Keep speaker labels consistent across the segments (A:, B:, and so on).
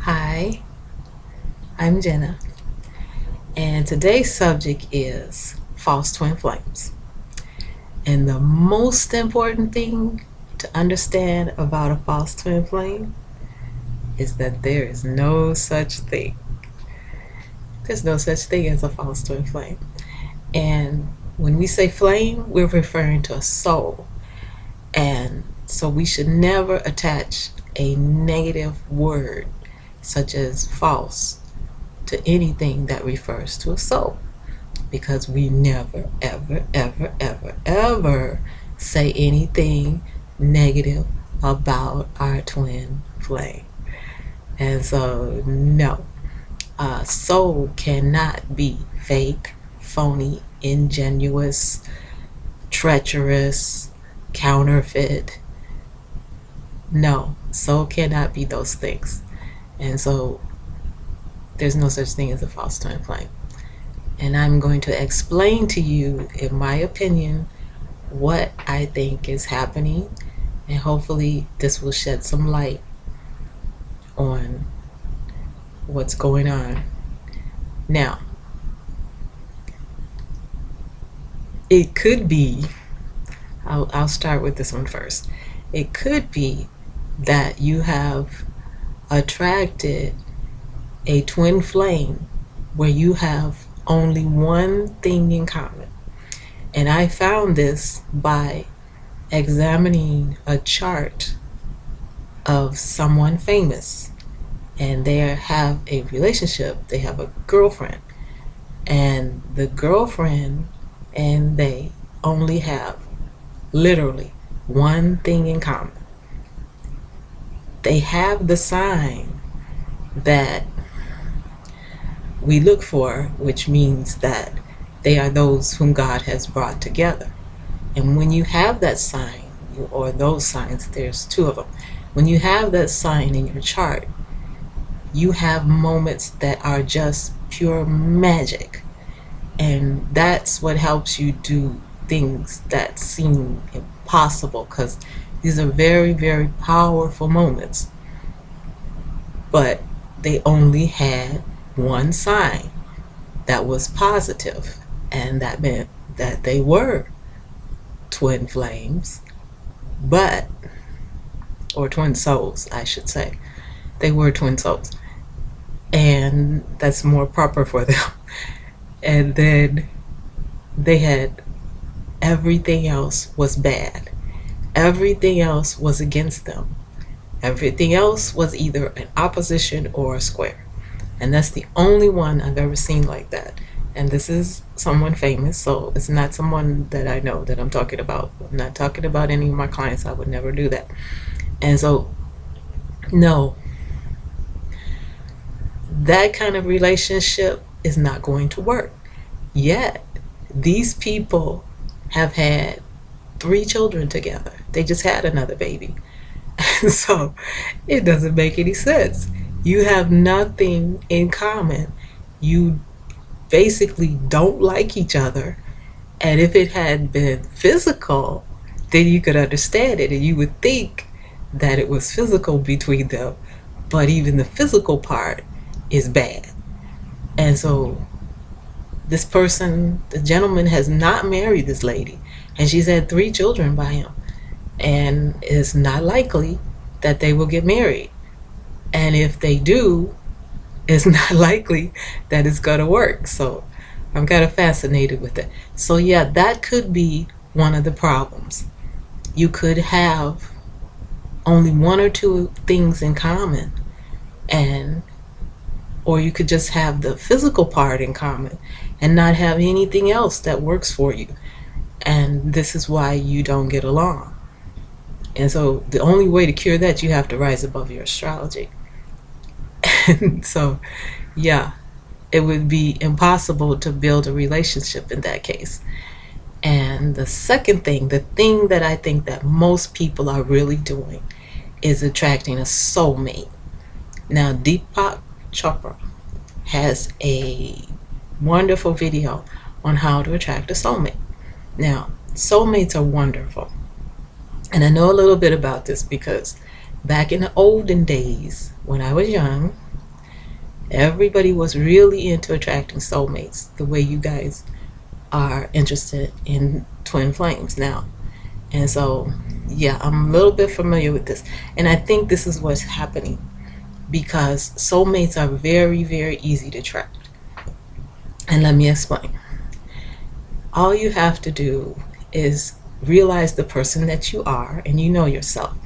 A: Hi, I'm Jenna, and today's subject is false twin flames. And the most important thing to understand about a false twin flame is that there is no such thing. There's no such thing as a false twin flame. And when we say flame, we're referring to a soul. And so we should never attach a negative word, such as false, to anything that refers to a soul, because we never, ever, ever, ever, ever say anything negative about our twin flame. And so, no, a soul cannot be fake, phony, ingenuous, treacherous, counterfeit. No, soul cannot be those things. And so, there's no such thing as a false twin flame. And I'm going to explain to you, in my opinion, what I think is happening, and hopefully this will shed some light on what's going on. Now, it could be, I'll start with this one first. It could be that you have attracted a twin flame where you have only one thing in common. And I found this by examining a chart of someone famous. And they have a relationship, they have a girlfriend. And the girlfriend and they only have literally one thing in common. They have the sign that we look for, which means that they are those whom God has brought together. And when you have that sign, or those signs, there's two of them. When you have that sign in your chart, you have moments that are just pure magic. And that's what helps you do things that seem impossible, because these are very, very powerful moments. But they only had one sign that was positive, and that meant that they were twin flames, or twin souls, I should say. They were twin souls, and that's more proper for them. And then they had everything else was bad. Everything else was against them. Everything else was either an opposition or a square. And that's the only one I've ever seen like that. And this is someone famous, so it's not someone that I know that I'm talking about. I'm not talking about any of my clients. I would never do that. And so, no, that kind of relationship is not going to work. Yet, these people have had 3 children together. They just had another baby. So, it doesn't make any sense. You have nothing in common. You basically don't like each other. And if it had been physical, then you could understand it, and you would think that it was physical between them. But even the physical part is bad. And so this person, the gentleman, has not married this lady, and she's had 3 children by him. And it's not likely that they will get married. And if they do, it's not likely that it's going to work. So I'm kind of fascinated with it. So yeah, that could be one of the problems. You could have only 1 or 2 things in common, or you could just have the physical part in common and not have anything else that works for you. And this is why you don't get along. And so the only way to cure that, you have to rise above your astrology. And so, yeah, it would be impossible to build a relationship in that case. And the second thing, the thing that I think that most people are really doing, is attracting a soulmate. Now, Deepak Chopra has a wonderful video on how to attract a soulmate. Now, soulmates are wonderful. And I know a little bit about this because back in the olden days, when I was young, Everybody was really into attracting soulmates the way you guys are interested in twin flames now. And so, yeah, I'm a little bit familiar with this. And I think this is what's happening because soulmates are very, very easy to track. And let me explain. All you have to do is realize the person that you are, and you know yourself.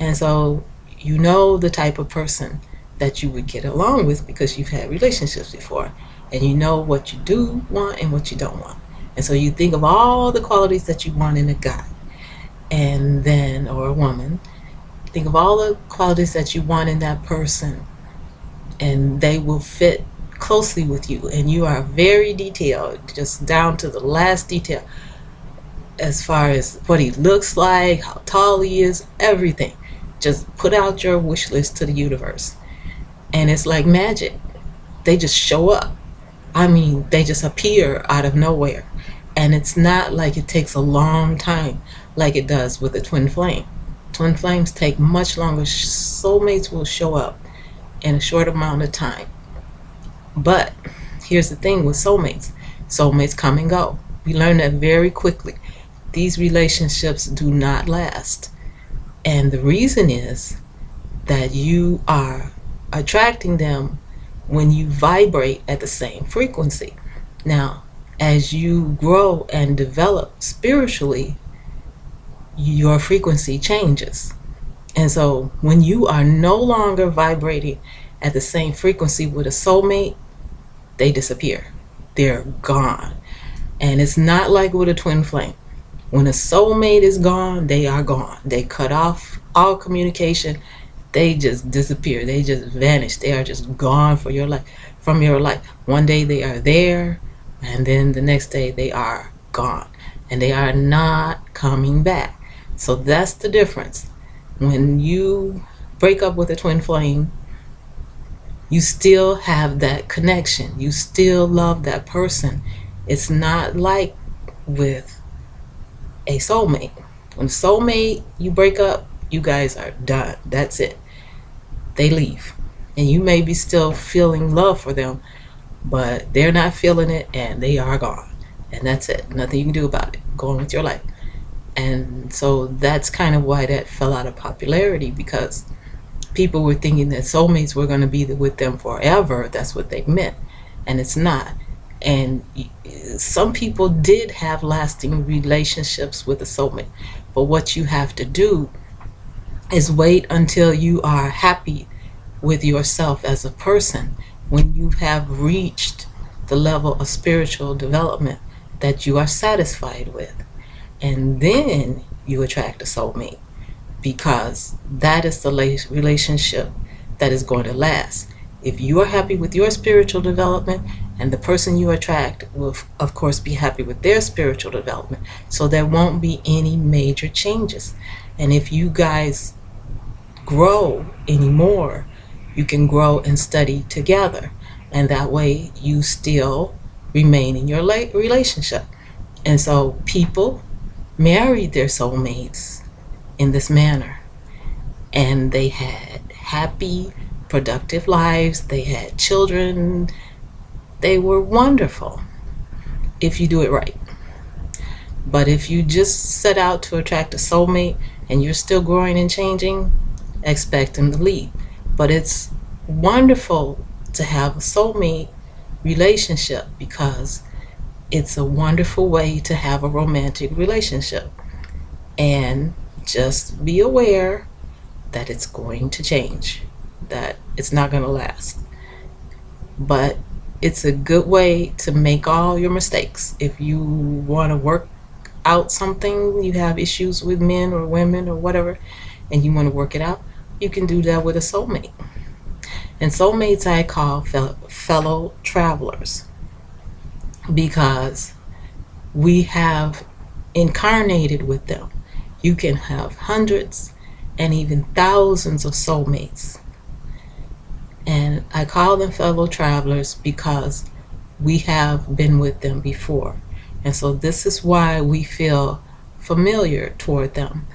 A: And so you know the type of person that you would get along with because you've had relationships before. And you know what you do want and what you don't want. And so you think of all the qualities that you want in a guy and then, or a woman. Think of all the qualities that you want in that person, and they will fit closely with you. And you are very detailed, just down to the last detail, as far as what he looks like, how tall he is, everything. Just put out your wish list to the universe. And it's like magic. They just show up. I mean, they just appear out of nowhere. And it's not like it takes a long time like it does with a twin flame. Twin flames take much longer. Soulmates will show up in a short amount of time. But here's the thing with soulmates. Soulmates come and go. We learn that very quickly. These relationships do not last. And the reason is that you are attracting them when you vibrate at the same frequency. Now, as you grow and develop spiritually, your frequency changes. And so when you are no longer vibrating at the same frequency with a soulmate, they disappear. They're gone. And it's not like with a twin flame. When a soulmate is gone, they are gone. They cut off all communication. They just disappear. They just vanish. They are just gone for your life, from your life. One day they are there, and then the next day they are gone. And they are not coming back. So that's the difference. When you break up with a twin flame, you still have that connection. You still love that person. It's not like with a soulmate. When a soulmate, you break up, you guys are done. That's it. They leave. And you may be still feeling love for them, but they're not feeling it and they are gone. And that's it. Nothing you can do about it. Go on with your life. And so that's kind of why that fell out of popularity, because people were thinking that soulmates were going to be with them forever. That's what they meant. And it's not. And some people did have lasting relationships with a soulmate. But what you have to do is wait until you are happy with yourself as a person, when you have reached the level of spiritual development that you are satisfied with. And then you attract a soulmate, because that is the relationship that is going to last. If you are happy with your spiritual development, and the person you attract will, of course, be happy with their spiritual development, so there won't be any major changes. And if you guys grow anymore, you can grow and study together, and that way you still remain in your relationship. And so people married their soulmates in this manner, and they had happy, productive lives. They had children. They were wonderful if you do it right. But if you just set out to attract a soulmate and you're still growing and changing, expect them to leave. But it's wonderful to have a soulmate relationship, because it's a wonderful way to have a romantic relationship. And just be aware that it's going to change, that it's not going to last. But it's a good way to make all your mistakes. If you want to work out something, you have issues with men or women or whatever, and you want to work it out, you can do that with a soulmate. And soulmates I call fellow travelers, because we have incarnated with them. You can have hundreds and even thousands of soulmates. And I call them fellow travelers because we have been with them before. And so this is why we feel familiar toward them,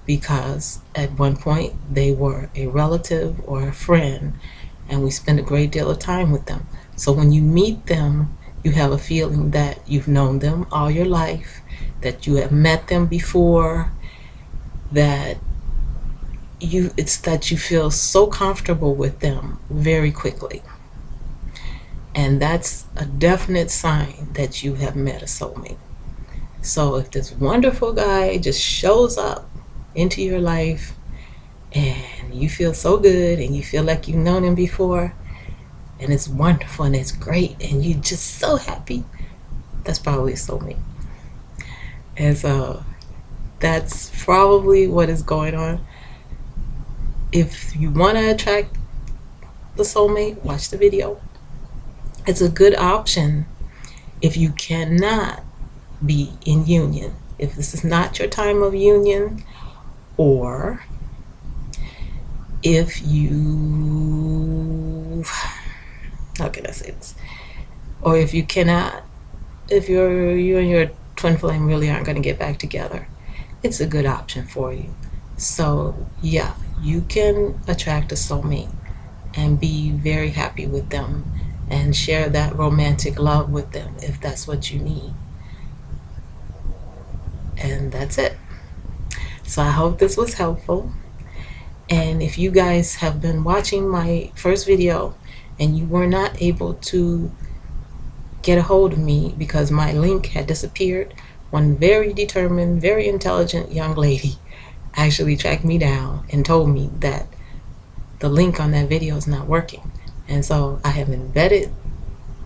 A: because at one point they were a relative or a friend, and we spend a great deal of time with them. So when you meet them, you have a feeling that you've known them all your life, that you have met them before, that you feel so comfortable with them very quickly. And that's a definite sign that you have met a soulmate. So if this wonderful guy just shows up into your life and you feel so good and you feel like you've known him before and it's wonderful and it's great and you're just so happy, that's probably a soulmate. And so that's probably what is going on. If you want to attract the soulmate, watch the video. It's a good option if you cannot be in union. If this is not your time of union, or if you, how can I say this? Or if you cannot, if you and your twin flame really aren't going to get back together, it's a good option for you. So yeah, you can attract a soulmate and be very happy with them and share that romantic love with them if that's what you need. And that's it. So I hope this was helpful. And if you guys have been watching my first video and you were not able to get a hold of me because my link had disappeared, one very determined, very intelligent young lady actually tracked me down and told me that the link on that video is not working. And so I have embedded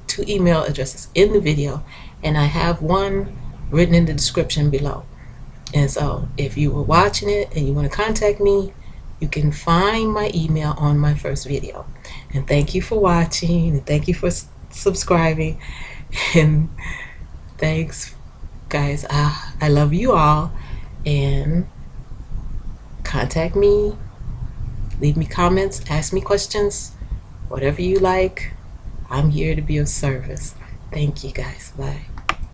A: 2 email addresses in the video, and I have one written in the description below. And so if you were watching it and you want to contact me, you can find my email on my first video. And thank you for watching, and thank you for subscribing, and thanks guys. I love you all, and contact me, leave me comments, ask me questions, whatever you like. I'm here to be of service. Thank you guys. Bye.